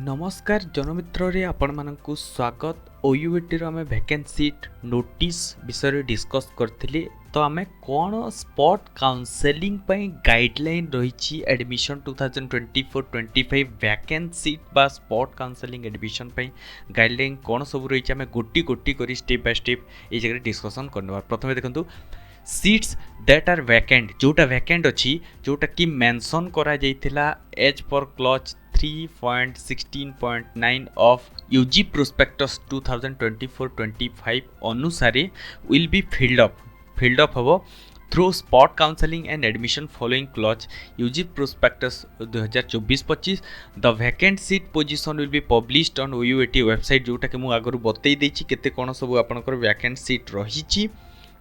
नमस्कार जनमित्र रे आपण मानकु स्वागत। ओयूटी रो आमे वैकेंसी नोटिस विषय डिस्कस करथिले। तो आमे कोन स्पॉट काउंसलिंग पई गाइडलाइन रहिछि एडमिशन 2024-25 वैकेंसी बा स्पॉट काउंसलिंग एडमिशन पई गाइडलाइन कोन सब रहिछि आमे गोटी गोटी करी स्टेप बाय स्टेप ए जगह डिस्कशन करनवा। प्रथमे देखंतु सीट्स दैट आर वैकेंट, जोटा वैकेंट अछि, जोटा कि मेंशन करा जाइथिला as per clause 3.16.9 of UG prospectus 2024-25 अनुसारे will be filled up हबो through spot counseling and admission following clause UG prospectus 2024-25। the vacant seat position will be published on OUAT website, जोटा कि मु आगरु बतई देछि केते कोन सब आपनकर वैकेंट सीट रहिछि।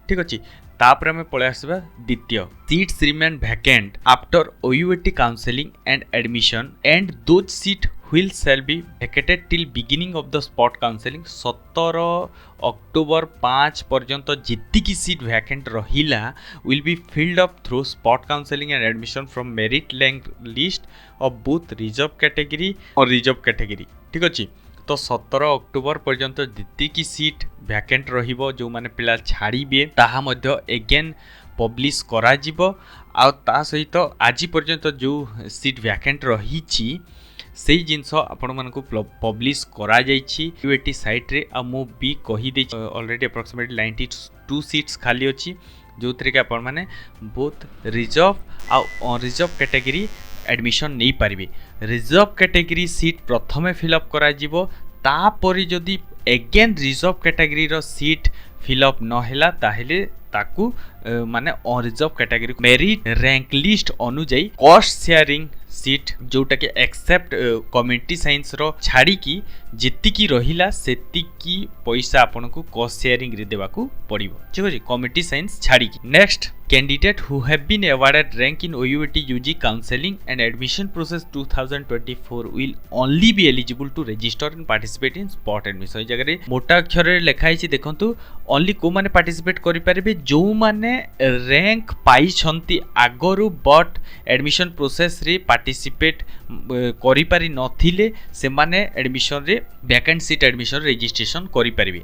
ठीक अछि, तापर हमें पळे आसबा द्वितीय seats remain vacant after OUAT counselling and admission and those seat will shall be vacated till beginning of the spot counseling। 17 October 5 पर्यंत जितिकी सीट वैकेंट रहिला will be filled up through spot counseling and admission from merit rank list of both reserve category और reserve category। ठीक अछि, तो 17 October पर्यंत जितिकी seat vacant रहिबो जो माने पिला छाड़ीबे ताहा मध्य एगेन पब्लिश करा जिवो। आ ता सहित आज पर्यंत जो सीट वैकेंट रहिछि सेही जिंस आपण मानकु पब्लिश करा जाइछि यूएटी साइट रे। आ मु बी कहि दे ऑलरेडी अप्रोक्सीमेटली 92 सीट्स खाली अछि, जो थरे के आपण माने बोथ रिजर्व आ अनरिजर्व कैटेगरी एडमिशन नहीं पारिबे। रिजर्व कैटेगरी सीट प्रथमे फिलअप करा जिवो, तापरि जदि एगेन रिजर्व कैटेगरी रो सीट फिलअप न हैला ताहेले ताकू माने unreserve category merit rank list अनुଯାयी कॉस्ट शेयरिंग सीट जोटा कि एक्सेप्ट कम्युनिटी साइंस रो छाड़ी की जितिकी रहिला सेतिकी पैसा आपन को कॉस्ट शेयरिंग रे देबाकू पड़िबो। ठीक अछि, कम्युनिटी साइंस छाड़ी की। Next candidate who have been awarded rank in OUAT UG counselling and admission process 2024 will only be eligible to register and participate in spot admission. ए जगह रे मोटा अक्षर रे लिखा हिछि देखंतु ओनली को माने पार्टिसिपेट करि परिबे जो माने रैंक पाई छंती आगरु बट एडमिशन प्रोसेस रे पार्टिसिपेट करि पारि नथिले से माने एडमिशन रे वैकेंट सीट एडमिशन रजिस्ट्रेशन करि परिबे।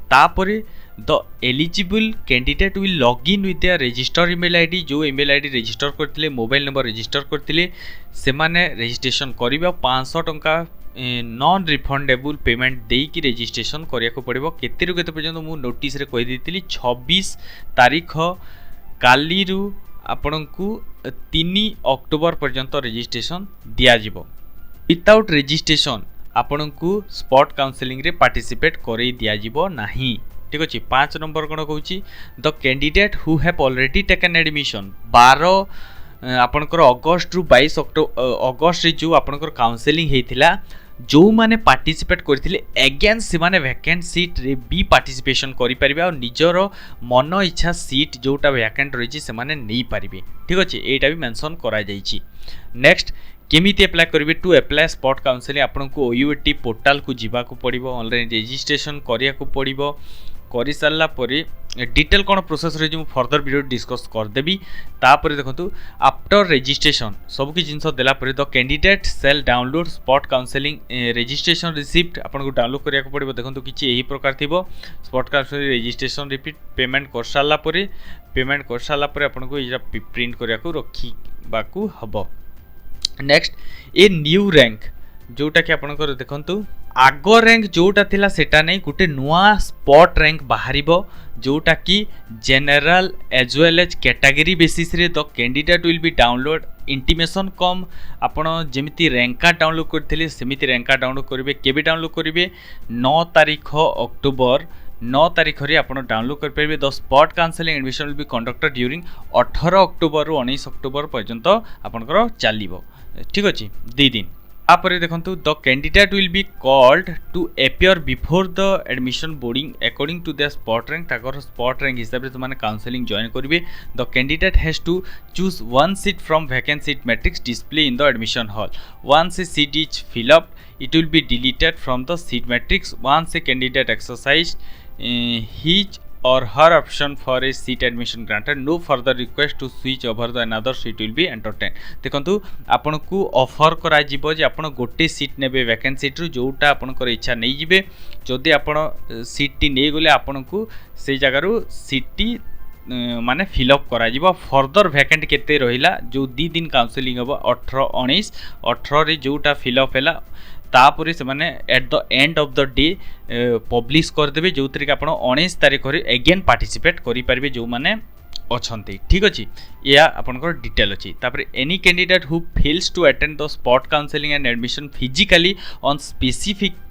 तापरे the eligible candidate will log in with their register email ID, जो ईमेल आईडी रजिस्टर करथिले मोबाइल नंबर रजिस्टर करथिले से माने रजिस्ट्रेशन करिबा। 500 टंका नॉन रिफंडेबल पेमेंट देकी रजिस्ट्रेशन करिया को पड़िबो। केते रु केते पर्यंत मु नोटिस रे कहि देतिली 26 तारीख काली रु आपनकू 3 अक्टोबर पर्यंत रजिस्ट्रेशन दिया जिवो। विदाउट रजिस्ट्रेशन आपनकू स्पॉट काउंसलिंग रे पार्टिसिपेट करै दिया जिवो नाही। ठीक अछि, 5 नंबर कोन कहूची the candidate who have already taken admission 12 आपनकर अगस्त रु 22 अगस्त रे जो आपनकर काउंसलिंग हेतिला जो माने पार्टिसिपेट करथिले अगेन से माने वैकेंट सीट रे भी पार्टिसिपेशन करि परिबे और निजर मन इच्छा सीट जोटा वैकेंट रहिछि से माने नै परिबे। ठीक अछि, एटा भी मेंशन करा जाइछि। नेक्स्ट केमिति अप्लाई करिवे टू अप्लाई स्पॉट काउंसलिंग आपनको OUAT पोर्टल को जीवा को पड़िबो, ऑनलाइन रजिस्ट्रेशन करिया को पड़िबो। करि सारला परे डिटेल कोन प्रोसेस रे जो फर्दर वीडियो डिस्कस कर देबी। तापर देखंतु आफ्टर रजिस्ट्रेशन सब की जिंस देला परे the candidate shall download spot counselling registration receipt आपन को डाउनलोड करिया को पड़िबो। देखंतु किछि एही प्रकार थिबो spot counselling registration repeat payment कर सारला परे आपन को इजा प्रिंट करिया को रखी बाकू हबो। नेक्स्ट ए न्यू रैंक जोटा कि आपनकर देखंतु आगो रैंक जोटा थिला सेटा नै गुटे नुआ स्पॉट रैंक बाहरिबो जोटा कि general as well as category basis रे the candidate will be download intimation कम आपण जेमिति रैंका डाउनलोड करथिले सेमिति रैंका डाउनलोड करिवे। केबे डाउनलोड करिवे 9 तारीख अक्टोबर 9 तारीख रे आपण डाउनलोड कर परिबे। The spot counselling admission will be conducted during 18 October रु 19 अक्टोबर पर्यंत आपनकर चलिबो। ठीक अछि, 2 दिन। तापर देखंतु the candidate will be called to appear before the admission boarding according to the spot rank. ताकर स्पॉट रैंक हिसाब रे माने काउंसलिंग जॉइन करिवे। The candidate has to choose one seat from vacant seat matrix display in the admission hall. Once a seat is fill up it will be deleted from the seat matrix once a candidate exercised his or her option for a seat admission granted, no further request to switch over the another seat will be entertained। देखंतु आपन को offer करा जिवो जे आपन गोटे seat नेबे vacant seat रु जोटा आपन कर इच्छा नै जिवे जदि आपन सीट टी नै गले आपन को से जगह रु सीट टी माने फिल अप करा जिवो। फर्दर वैकेंट केते रहिला जो 2 दिन काउंसलिंग हबो 18 19 18 रे जोटा फिल अप हैला तापर से माने at the end of the day publish कर देबे जो तरीके आपण 19 तारिख रे अगेन पार्टिसिपेट करि परबे जो माने अछंती। ठीक अछि या आपनकर डिटेल अछि। तापर any candidate who fails to attend the spot counselling and admission physically on specific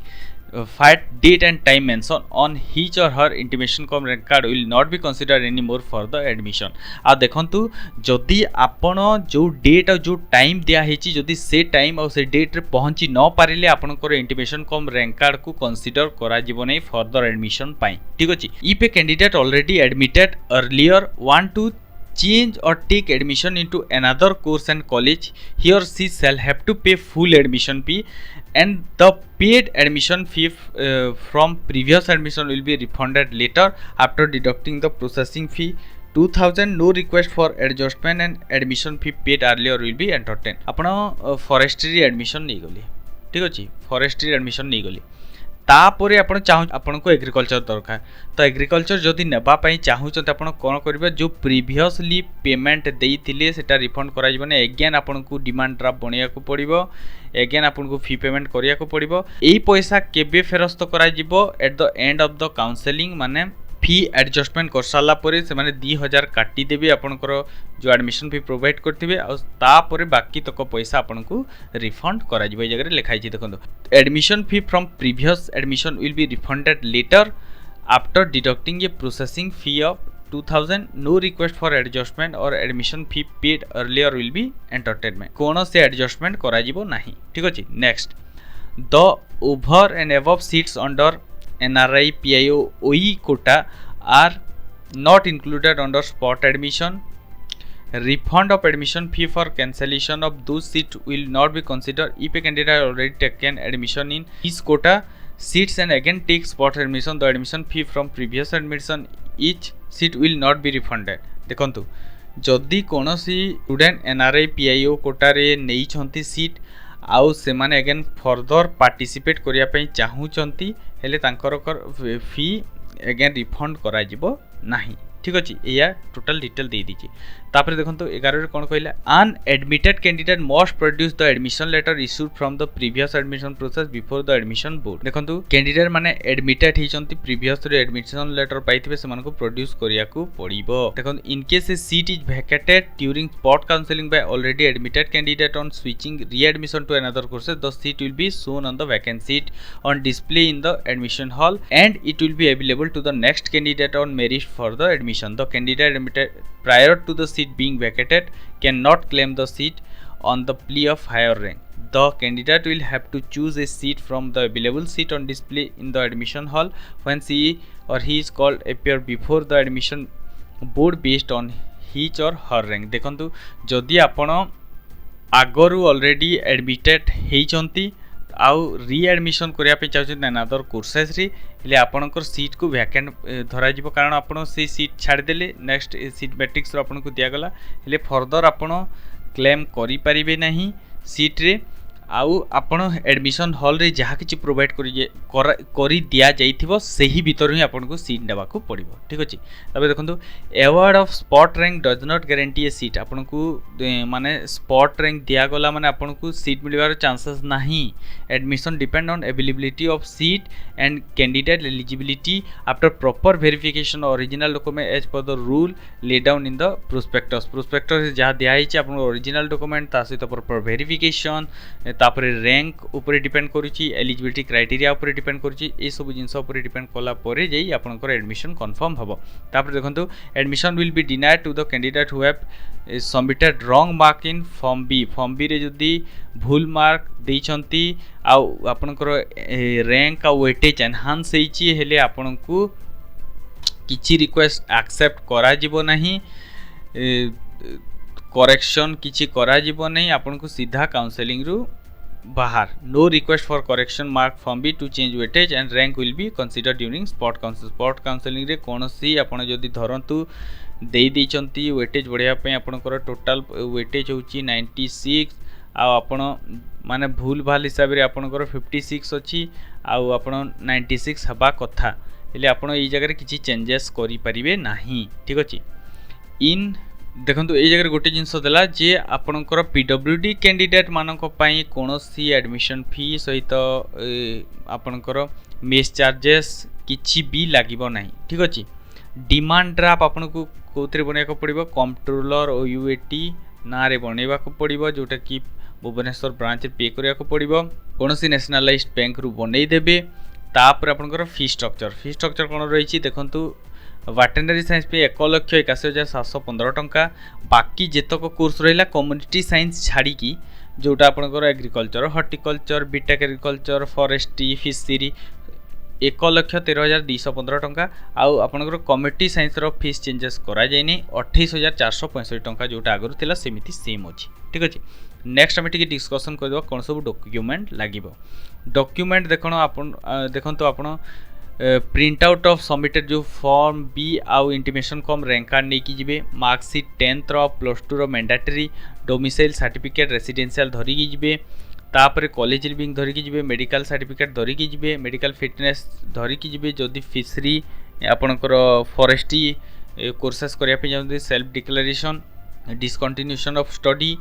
fight date and time mention on his or her intimation com card will not be considered anymore for the admission। आ देखंतु जदि आपण जो date और जो time दिया हेची जदि से टाइम और से डेट रे पहुंची न पारिले आपनकर इंटिमेशन कम रैंक कार्ड को कंसीडर करा जिवो नै फर्दर एडमिशन पाई। ठीक अछि। If a candidate already admitted earlier want to change or take admission into another course and college, he or she shall have to pay full admission fee and the paid admission fee from previous admission will be refunded later after deducting the processing fee 2000। no request for adjustment and admission fee paid earlier will be entertained। आपण forestry admission नै गली। ठीक अछि। Forestry admission नै गली तापर आपण चाहू आपण को एग्रीकल्चर दरकार तो एग्रीकल्चर जदि नेबा पई चाहू त आपण कोन करबे जो प्रीवियसली पेमेंट देइथिले सेटा रिफंड करा जिवो ने अगेन आपण को डिमांड ड्राफ्ट बनिया को पड़िबो अगेन आपण को फी पेमेंट करिया को पड़िबो। एई पैसा केबे फेरस्त करा जिवो at the end of the counselling माने फी एडजस्टमेंट कर साला परे से माने 2000 काटी देबे आपनकर जो एडमिशन फी प्रोवाइड करथिबे आ तापर बाकी तक पैसा आपन को रिफंड करा जिवो। ए जगह लिखाई छि देखंतो admission fee from previous admission will be refunded later after deducting a processing fee of 2000। no request for adjustment or admission fee paid earlier will be entertainment। कोन से एडजस्टमेंट करा जिवो नाही। ठीक अछि। Next the over and above seats under NRI PIO OE quota are not included under spot admission। refund of admission fee for cancellation of those seats will not be considered if a candidate has already taken admission in his quota seats and again takes spot admission। the admission fee from previous admission each seat will not be refunded। देखंतु जदि कोनोसी student NRI PIO Kota रे नै छंती seat आउ से माने again further participate करिया पई चाहू छंती हेले तांकर फी अगेन रिफंड करा जिवो नाही। ठीक अछि। एया टोटल डिटेल दे दीची। तापर देखंतो 11 रे कोन कहले an admitted candidate must produce the admission letter issued from the previous admission process before the admission board. देखंतो कैंडिडेट माने एडमिटेड हिचंती प्रीवियस रे एडमिशन लेटर पाइथिबे से मानको प्रोड्यूस करिया को पड़िबो। देखंतो in case a seat is vacated during spot counselling by already admitted candidate on switching readmission to another courses the seat will be shown on the vacant seat on display in the admission hall and it will be available to the next candidate on merit for the admission। the candidate admitted prior to the seat being vacated cannot claim the seat on the plea of higher rank। the candidate will have to choose a seat from the available seat on display in the admission hall when she or he is called appear before the admission board based on his or her rank। देखंतु जदि आपण आगरु already admitted हेइचंती आउ readmission करिया पे चाहछन another courses रे ले आपनकर seat को वैकेंट धरा जिवो कारण आपण से सीट छाड़ देले नेक्स्ट सीट मैट्रिक्स रो आपन को दिया गला ले फर्दर आपण क्लेम करि परिबे नाही सीट रे आउ आपण एडमिशन हॉल रे जहा किछि प्रोवाइड करि दिया जाइथिबो सेही भीतर ही आपन को सीट नेबा को पड़िबो। ठीक अछि। तबे देखंतु award of spot rank does not guarantee A seat. आपन को माने स्पॉट रैंक दिया गला माने आपन को सीट मिलबार चांसेस नाही। Admission depend on availability of seat and candidate eligibility after proper verification original document as per the rule lay down in the prospectus. Prospectus जहा दिया हिचे आपन ओरिजिनल डॉक्यूमेंट ता सहित प्रॉपर वेरिफिकेशन तापरे रैंक ऊपर डिपेंड करूची एलिजिबिलिटी क्राइटेरिया ऊपर डिपेंड करूची ए सब जिंस ऊपर डिपेंड कला परे जेई आपनकर एडमिशन कंफर्म हबो। तापर देखंतु admission will be denied to the candidate who have submitted wrong mark in form B. Form B रे जदी भूल मार्क देइछंती आ आपनकर रैंक आ वेटेज एनहांस हेची हेले आपनकु किछि रिक्वेस्ट एक्सेप्ट करा जिवो नाही करेक्शन किछि करा जिवो नाही आपन को सीधा काउंसलिंग रु बाहर no request for correction mark form B to change weightage and rank will be consider during spot counselling रे कोनोसी आपण जदि धरंतु देई दैचंती वेटेज बढ़िया पे आपनकर टोटल वेटेज होची 96 आ आपण माने भूल भाल हिसाब रे आपनकर 56 अछि आ आपण 96 हबा कथा हेले आपण ई जगह रे किछि चेंजेस करि परिबे नाही ठीक अछि इन देखो ये जगह गोटे जिनस देला जे आपणकर पीडब्ल्यूडी कैंडिडेट मानक पई कोनोसी एडमिशन फी सहित आपणकर मेस चार्जेस किछि भी लागिबो नाही ठीक अछि डिमांड ड्राफ्ट आपनको कोतरे बनेको पड़िबो कंट्रोलर ओ यूएटी ना रे बनेबा को पड़िबो जोटा कि भुवनेश्वर ब्रांच रे पे करिया को पड़िबो कोनोसी नेशनलाइज्ड बैंक रु बनै देबे तापर आपणकर फी स्ट्रक्चर कोन रहिछि देखंतु वेटरनरी साइंस पे 1,81,715 टंका बाकी जेतक कोर्स रहिला कम्युनिटी साइंस छाड़ी की जोटा आपनकर agriculture horticulture BTech agriculture forestry fishery 1,13,215 टंका आउ आपनकर कम्युनिटी साइंस रो फीस चेंजेस करा जायनी 28,465 टंका जोटा आगरु थिला सेमिति सेम अछि ठीक अछि नेक्स्ट हम टिके डिस्कशन करबो कोन सब डॉक्यूमेंट लागिबो डॉक्यूमेंट देखनो आपन देखंतो आपण प्रिंट आउट ऑफ सबमिटेड जो फॉर्म बी आउ इंटीमेशन कम रैंक कार्ड नहीं कीजिए मार्कशीट 10th रो प्लस 2 रो मैंडेटरी डोमिसाइल सर्टिफिकेट रेसिडेंशियल धरी कीजिए तापर कॉलेज लिविंग धरी कीजिए मेडिकल सर्टिफिकेट धरी कीजिए मेडिकल फिटनेस धरी कीजिए जदि फिशरी आपनकर फॉरेस्ट्री कोर्सेस करिया पे जदि self declaration discontinuation of study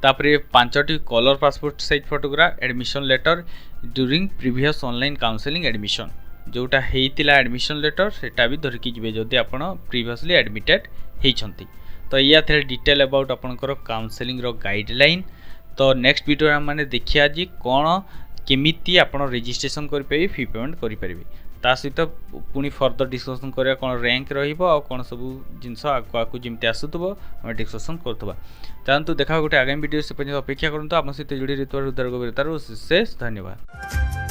तापर 5टी colour passport size photograph admission letter during previous online counselling admission जोटा हेतिला एडमिशन लेटर सेटा भी धरिकी जिवे जदि आपण प्रीवियसली एडमिटेड हेइछंती तो या थे डिटेल अबाउट आपनकर काउंसलिंग रो गाइडलाइन तो नेक्स्ट वीडियो हम माने देखिया जी कोन केमिति आपण रजिस्ट्रेशन करि परबे फी पेमेंट करि परबे ता सहित पुनी फर्दर डिस्कशन करिया कोन रैंक रहिबो आ कोन सब जिंस आकु जिमते आसुतबो हम डिस्कशन करतबा जानतु देखा गोटे आगामी वीडियो से अपेक्षा करंतु आपन सहित जुड़ी रितुवार उद्धार गोबरतार शेष धन्यवाद।